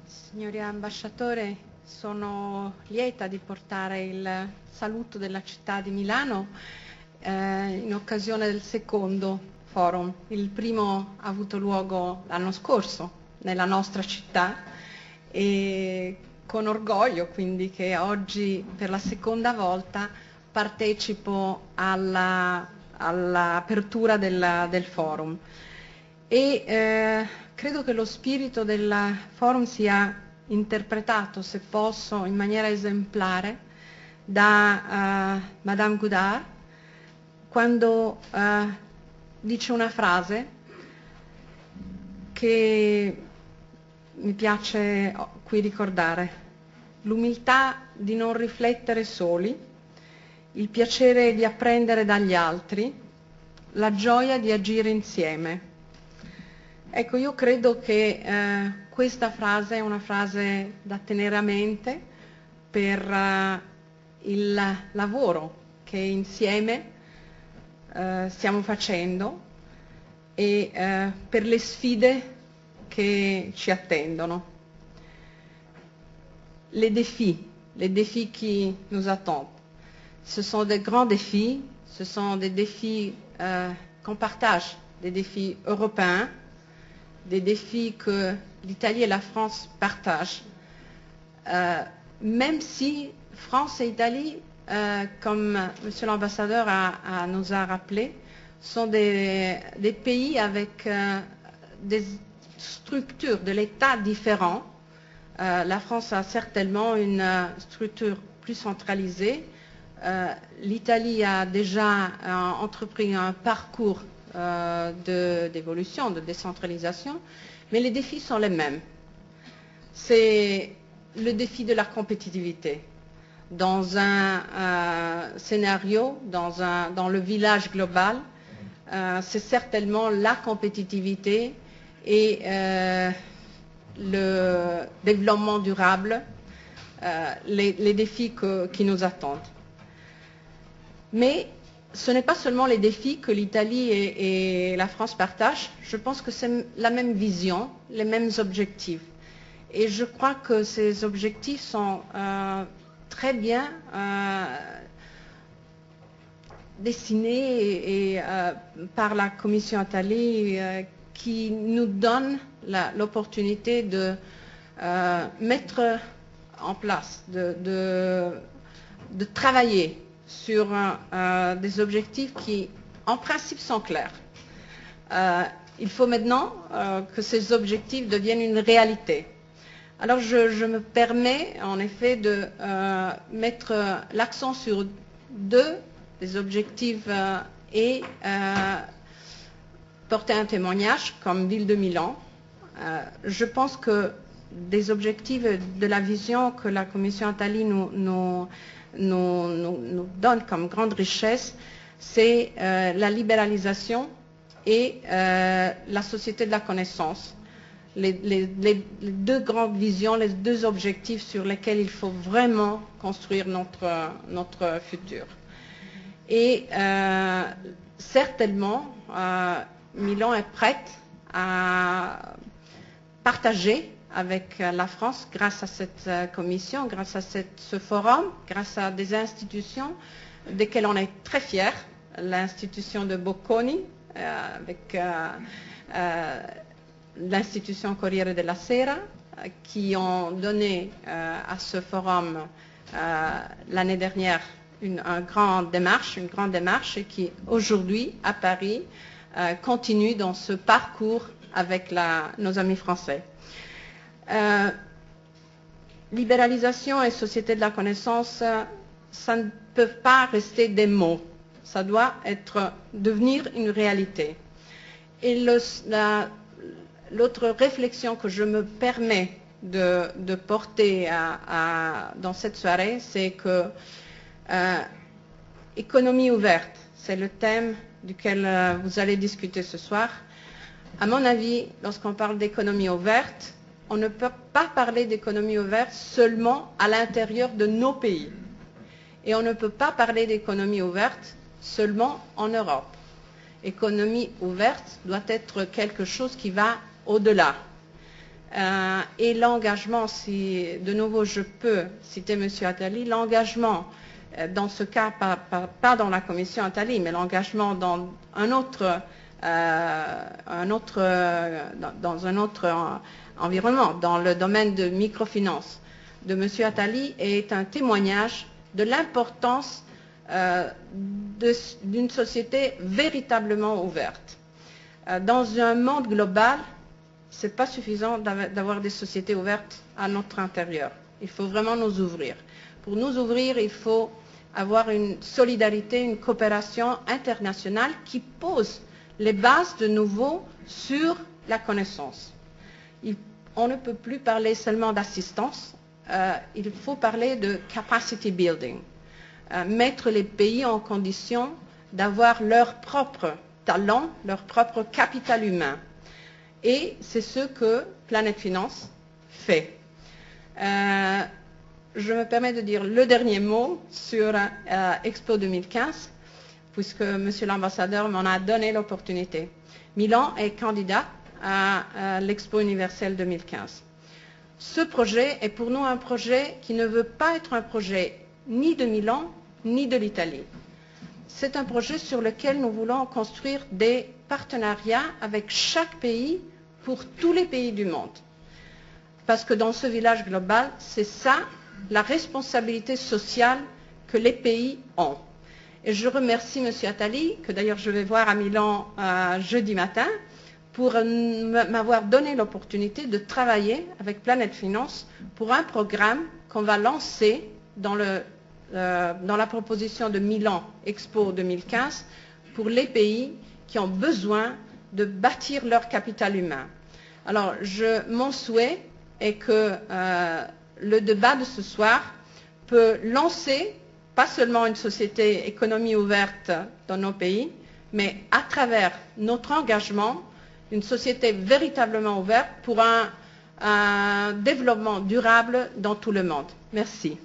Signori ambasciatore, sono lieta di portare il saluto della città di Milano in occasione del secondo forum. Il primo ha avuto luogo l'anno scorso nella nostra città e con orgoglio quindi che oggi per la seconda volta partecipo all'apertura del forum. E credo che lo spirito del forum sia interpretato, se posso, in maniera esemplare da Madame Goudard, quando dice una frase che mi piace qui ricordare: l'umiltà di non riflettere soli, il piacere di apprendere dagli altri, la gioia di agire insieme. Ecco, io credo che questa frase è una frase da tenere a mente per il lavoro che insieme stiamo facendo e per le sfide che ci attendono. Les défis qui nous attendent. Ce sont des grands défis, ce sont des défis qu'on partage, des défis européens, des défis que l'Italie et la France partagent, même si France et Italie, comme Monsieur l'ambassadeur nous a rappelé, sont des pays avec des structures de l'État différents. La France a certainement une structure plus centralisée. L'Italie a déjà entrepris un parcours d'évolution, de décentralisation, mais les défis sont les mêmes. C'est le défi de la compétitivité. Dans un scénario, dans le village global, c'est certainement la compétitivité et le développement durable, les défis qui nous attendent. Mais ce n'est pas seulement les défis que l'Italie et la France partagent, je pense que c'est la même vision, les mêmes objectifs. Et je crois que ces objectifs sont très bien dessinés par la Commission Attali qui nous donne l'opportunité de mettre en place, de travailler sur des objectifs qui, en principe, sont clairs. Il faut maintenant que ces objectifs deviennent une réalité. Alors je me permets, en effet, de mettre l'accent sur deux des objectifs et porter un témoignage comme ville de Milan. Je pense que des objectifs de la vision que la Commission Attali nous donne comme grande richesse, c'est la libéralisation et la société de la connaissance. Les deux grandes visions, les deux objectifs sur lesquels il faut vraiment construire notre futur. Et certainement, Milan est prête à partager avec la France, grâce à cette commission, grâce à ce forum, grâce à des institutions desquelles on est très fiers, l'institution de Bocconi, avec l'institution Corriere della Sera, qui ont donné à ce forum l'année dernière une grande démarche et qui aujourd'hui, à Paris, continue dans ce parcours avec nos amis français. Libéralisation et société de la connaissance, ça ne peut pas rester des mots, ça doit devenir une réalité. Et l'autre réflexion que je me permets de porter dans cette soirée, c'est que économie ouverte, c'est le thème duquel vous allez discuter ce soir. À mon avis, lorsqu'on parle d'économie ouverte, on ne peut pas parler d'économie ouverte seulement à l'intérieur de nos pays. Et on ne peut pas parler d'économie ouverte seulement en Europe. Économie ouverte doit être quelque chose qui va au-delà. et l'engagement, si de nouveau je peux citer M. Attali, l'engagement dans ce cas, pas dans la commission Attali, mais l'engagement dans dans un autre environnement, dans le domaine de microfinance de M. Attali, est un témoignage de l'importance d'une société véritablement ouverte. Dans un monde global, ce n'est pas suffisant d'avoir des sociétés ouvertes à notre intérieur. Il faut vraiment nous ouvrir. Pour nous ouvrir, il faut avoir une solidarité, une coopération internationale qui pose les bases de nouveau sur la connaissance. On ne peut plus parler seulement d'assistance, il faut parler de capacity building, mettre les pays en condition d'avoir leur propre talent, leur propre capital humain. Et c'est ce que Planète Finance fait. Je me permets de dire le dernier mot sur Expo 2015, puisque Monsieur l'ambassadeur m'en a donné l'opportunité. Milan est candidat à l'Expo universelle 2015. Ce projet est pour nous un projet qui ne veut pas être un projet ni de Milan, ni de l'Italie. C'est un projet sur lequel nous voulons construire des partenariats avec chaque pays pour tous les pays du monde. Parce que dans ce village global, c'est ça la responsabilité sociale que les pays ont. Et je remercie M. Attali, que d'ailleurs je vais voir à Milan jeudi matin, pour m'avoir donné l'opportunité de travailler avec Planète Finance pour un programme qu'on va lancer dans la proposition de Milan Expo 2015 pour les pays qui ont besoin de bâtir leur capital humain. Alors, mon souhait est que le débat de ce soir peut lancer pas seulement une société économie ouverte dans nos pays, mais à travers notre engagement, une société véritablement ouverte pour un développement durable dans tout le monde. Merci.